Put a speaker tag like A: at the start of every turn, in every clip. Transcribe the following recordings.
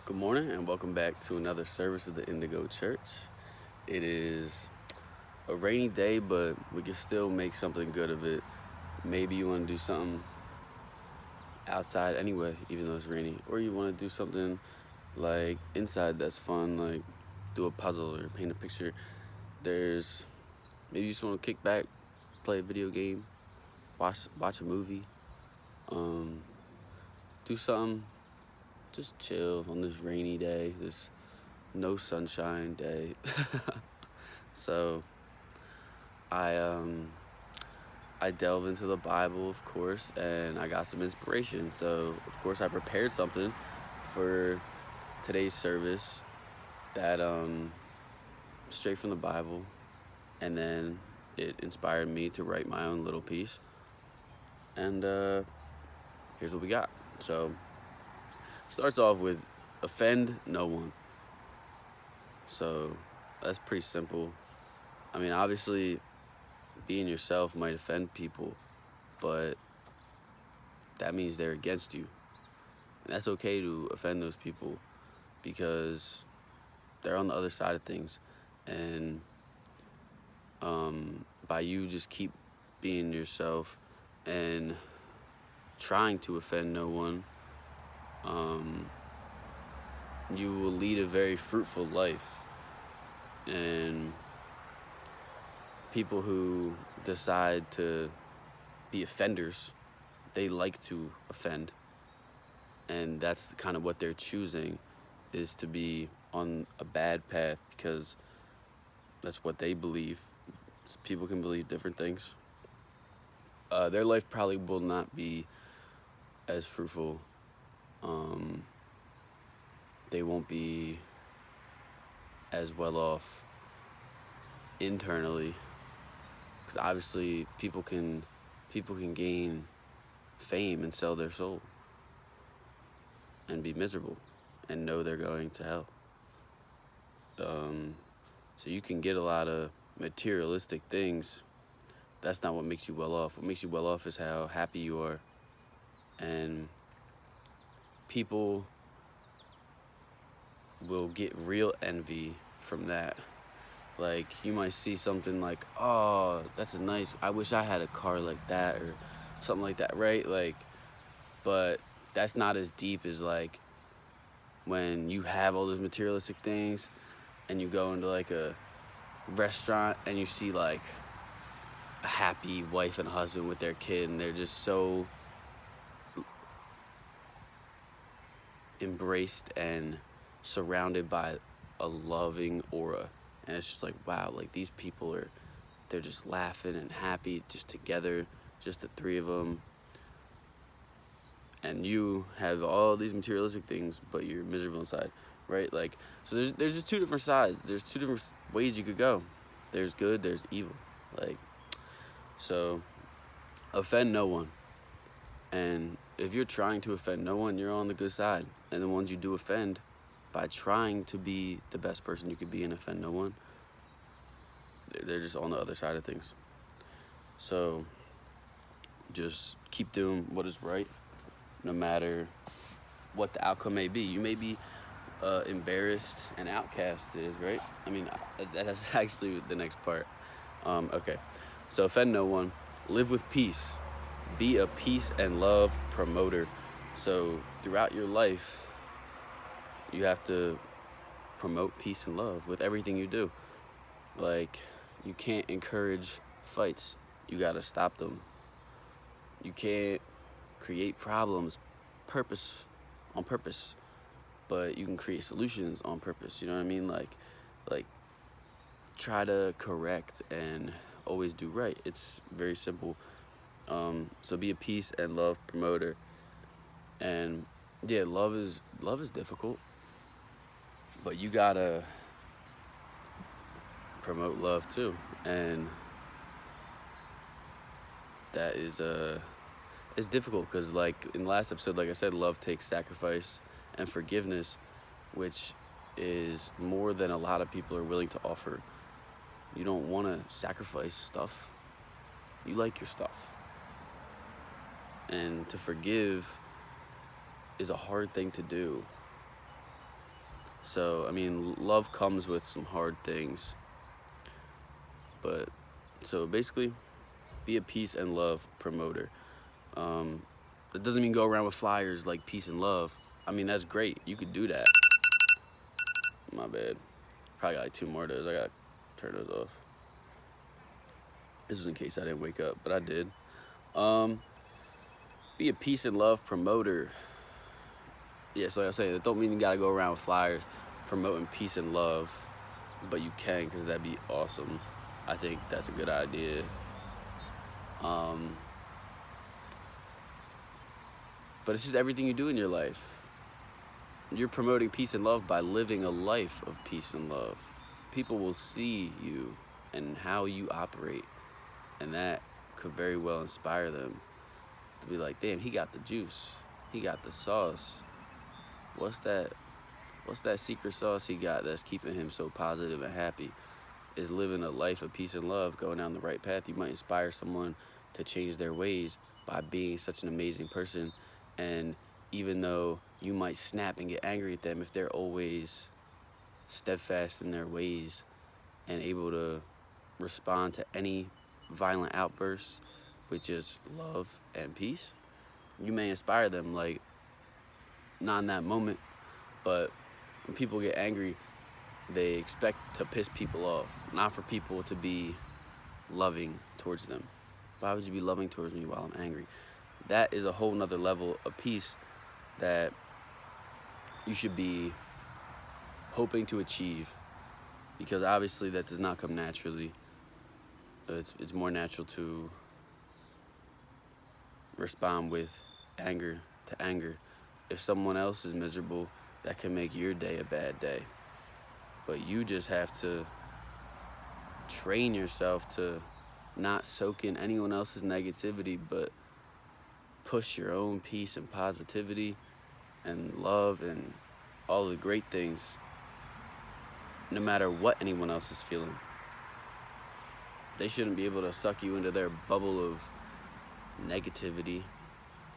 A: Good morning and welcome back to another service of the Indigo Church. It is a rainy day, but we can still make something good of it. Maybe you want to do something outside anyway, even though it's rainy, or you want to do something like inside that's fun, like do a puzzle or paint a picture. There's maybe you just want to kick back, play a video game, watch a movie, um, do something, just chill on this rainy day, this no sunshine day. So I I delve into the Bible, of course, and I got some inspiration. So of course I prepared something for today's service that straight from the Bible, and then it inspired me to write my own little piece. And here's what we got. So starts off with offend no one. So that's pretty simple. I mean, obviously, being yourself might offend people, but that means they're against you. And that's okay to offend those people because they're on the other side of things. And by you just keep being yourself and trying to offend no one, you will lead a very fruitful life. And people who decide to be offenders, they like to offend. And that's kind of what they're choosing, is to be on a bad path because that's what they believe. People can believe different things. Their life probably will not be as fruitful. They won't be as well off internally, because obviously people can gain fame and sell their soul and be miserable and know they're going to hell. So you can get a lot of materialistic things. That's not what makes you well off. What makes you well off is how happy you are. And people will get real envy from that. Like, you might see something like, oh, I wish I had a car like that, or something like that, right? Like, but that's not as deep as like when you have all those materialistic things and you go into like a restaurant and you see like a happy wife and husband with their kid, and they're just so embraced and surrounded by a loving aura. And it's just like, wow, like these people they're just laughing and happy just together, just the three of them. And you have all these materialistic things, but you're miserable inside, right? Like, so there's just two different sides. There's two different ways you could go. There's good, there's evil. Like, so offend no one. And if you're trying to offend no one, you're on the good side. And the ones you do offend, by trying to be the best person you could be and offend no one, they're just on the other side of things. So just keep doing what is right, no matter what the outcome may be. You may be embarrassed and outcasted, right? I mean, that's actually the next part. Okay, so offend no one, live with peace, be a peace and love promoter. So throughout your life, you have to promote peace and love with everything you do. Like, you can't encourage fights, you gotta stop them. You can't create problems on purpose, but you can create solutions on purpose. You know what I mean? Like try to correct and always do right. It's very simple. So be a peace and love promoter. And yeah, love is difficult, but you gotta promote love too. And that is it's difficult because, like in the last episode, like I said, love takes sacrifice and forgiveness, which is more than a lot of people are willing to offer. You don't want to sacrifice stuff. You like your stuff. And to forgive is a hard thing to do. So, I mean, love comes with some hard things. But, so basically, be a peace and love promoter. That doesn't mean go around with flyers like peace and love. I mean, that's great. You could do that. My bad. Probably got like 2 more of those. I gotta turn those off. This was in case I didn't wake up, but I did. Be a peace and love promoter. Yeah, so like I was saying, it don't mean you gotta go around with flyers promoting peace and love, but you can, because that'd be awesome. I think that's a good idea. But it's just everything you do in your life. You're promoting peace and love by living a life of peace and love. People will see you and how you operate, and that could very well inspire them to be like, damn, he got the juice. He got the sauce. What's that secret sauce he got that's keeping him so positive and happy? Is living a life of peace and love, going down the right path. You might inspire someone to change their ways by being such an amazing person. And even though you might snap and get angry at them, if they're always steadfast in their ways and able to respond to any violent outbursts with just love and peace, you may inspire them, like, not in that moment, but when people get angry, they expect to piss people off, not for people to be loving towards them. Why would you be loving towards me while I'm angry? That is a whole nother level of peace that you should be hoping to achieve, because obviously that does not come naturally. It's more natural to respond with anger to anger. If someone else is miserable, that can make your day a bad day. But you just have to train yourself to not soak in anyone else's negativity, but push your own peace and positivity and love and all the great things, no matter what anyone else is feeling. They shouldn't be able to suck you into their bubble of negativity,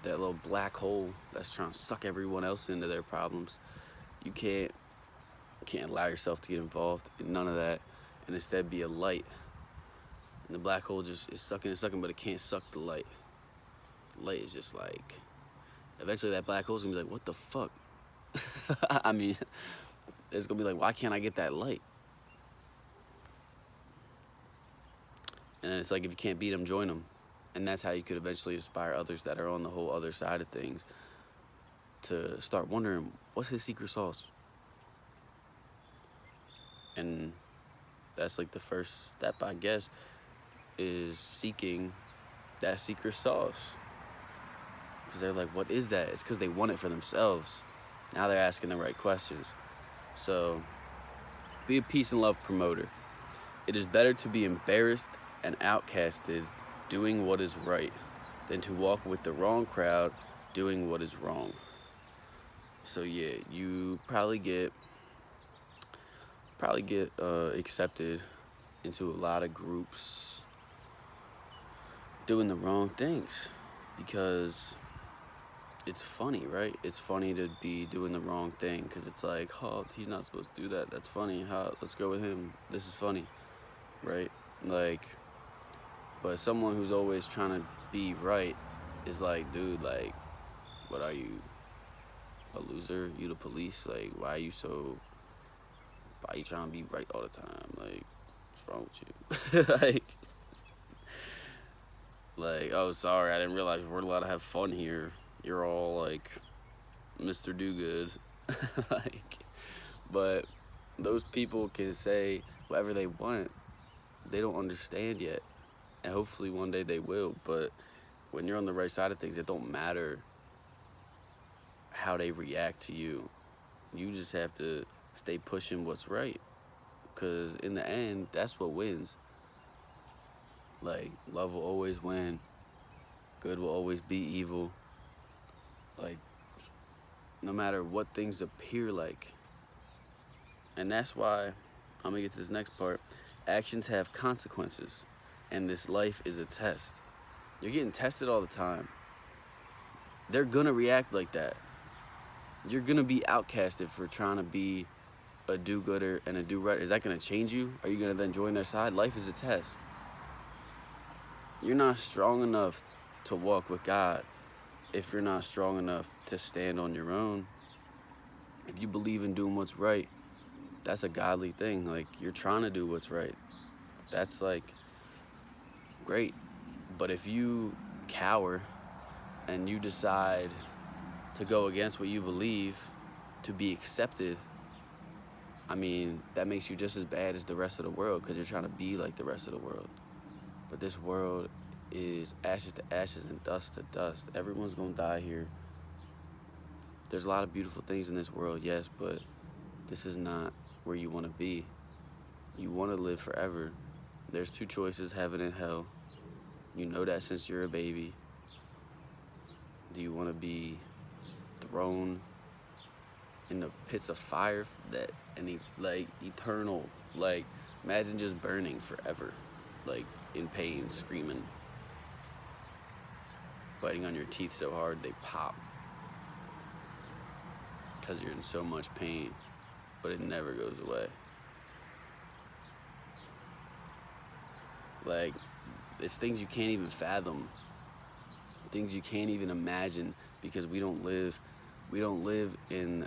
A: that little black hole that's trying to suck everyone else into their problems. You can't allow yourself to get involved in none of that, and instead be a light. And the black hole just is sucking and sucking, but it can't suck the light. The light is just like, eventually that black hole's gonna be like, what the fuck? I mean, it's gonna be like, why can't I get that light? And it's like, if you can't beat them, join them. And that's how you could eventually inspire others that are on the whole other side of things to start wondering, what's his secret sauce? And that's like the first step, I guess, is seeking that secret sauce. Because they're like, what is that? It's because they want it for themselves. Now they're asking the right questions. So, be a peace and love promoter. It is better to be embarrassed and outcasted doing what is right than to walk with the wrong crowd doing what is wrong. So yeah, you probably get accepted into a lot of groups doing the wrong things because it's funny, right? It's funny to be doing the wrong thing because it's like, oh, he's not supposed to do that. That's funny. Let's go with him. This is funny, right? Like, but someone who's always trying to be right is like, dude, like, what are you, a loser? You the police? Like, why are you trying to be right all the time? Like, what's wrong with you? like, oh, sorry, I didn't realize we're allowed to have fun here. You're all like Mr. Do-Good. But those people can say whatever they want. They don't understand yet. And hopefully one day they will. But when you're on the right side of things, it don't matter how they react to you. You just have to stay pushing what's right. Because in the end, that's what wins. Like, love will always win. Good will always be evil. Like, no matter what things appear like. And that's why, I'm going to get to this next part, actions have consequences. And this life is a test. You're getting tested all the time. They're going to react like that. You're going to be outcasted for trying to be a do-gooder and a do-righter, is that going to change you? Are you going to then join their side? Life is a test. You're not strong enough to walk with God if you're not strong enough to stand on your own. If you believe in doing what's right, that's a godly thing. Like, you're trying to do what's right. That's, like, great. But if you cower and you decide to go against what you believe to be accepted, I mean, that makes you just as bad as the rest of the world, because you're trying to be like the rest of the world. But this world is ashes to ashes and dust to dust. Everyone's gonna die here. There's a lot of beautiful things in this world, yes, but this is not where you want to be. You want to live forever. There's two choices, heaven and hell. You know that since you're a baby. Do you want to be thrown in the pits of fire that like eternal, like imagine just burning forever, like in pain, screaming, biting on your teeth so hard they pop because you're in so much pain, but it never goes away. Like, it's things you can't even fathom, things you can't even imagine, because we don't live in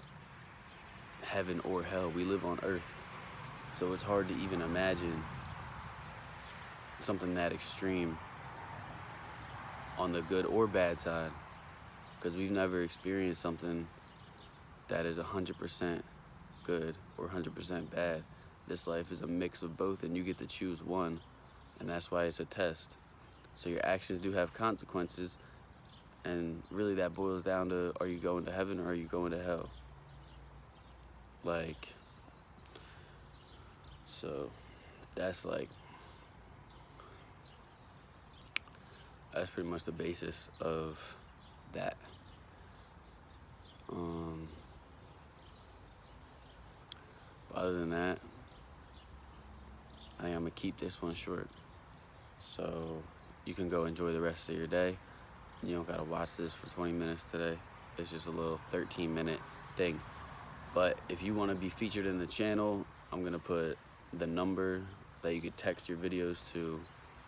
A: heaven or hell. We live on earth. So it's hard to even imagine something that extreme on the good or bad side, because we've never experienced something that is 100% good or 100% bad. This life is a mix of both, and you get to choose one, and that's why it's a test. So your actions do have consequences, and really that boils down to, are you going to heaven or are you going to hell? Like, so that's pretty much the basis of that. Other than that, I think I'm gonna keep this one short, so you can go enjoy the rest of your day. You don't gotta watch this for 20 minutes today. It's just a little 13-minute thing. But if you want to be featured in the channel, I'm gonna put the number that you could text your videos to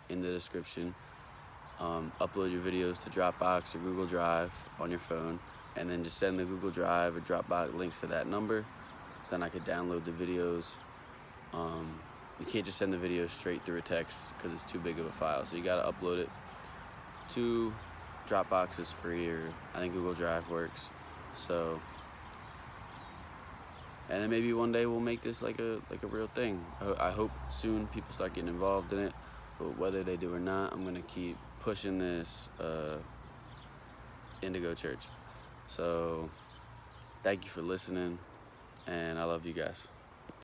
A: in the description. Upload your videos to Dropbox or Google Drive on your phone, and then just send the Google Drive or Dropbox links to that number, so then I could download the videos. You can't just send the videos straight through a text because it's too big of a file, so you gotta upload it to Dropbox. Is free, or I think Google Drive works. So, and then maybe one day we'll make this like a real thing. I hope soon people start getting involved in it, but whether they do or not, I'm gonna keep pushing this Indigo Church. So thank you for listening, and I love you guys.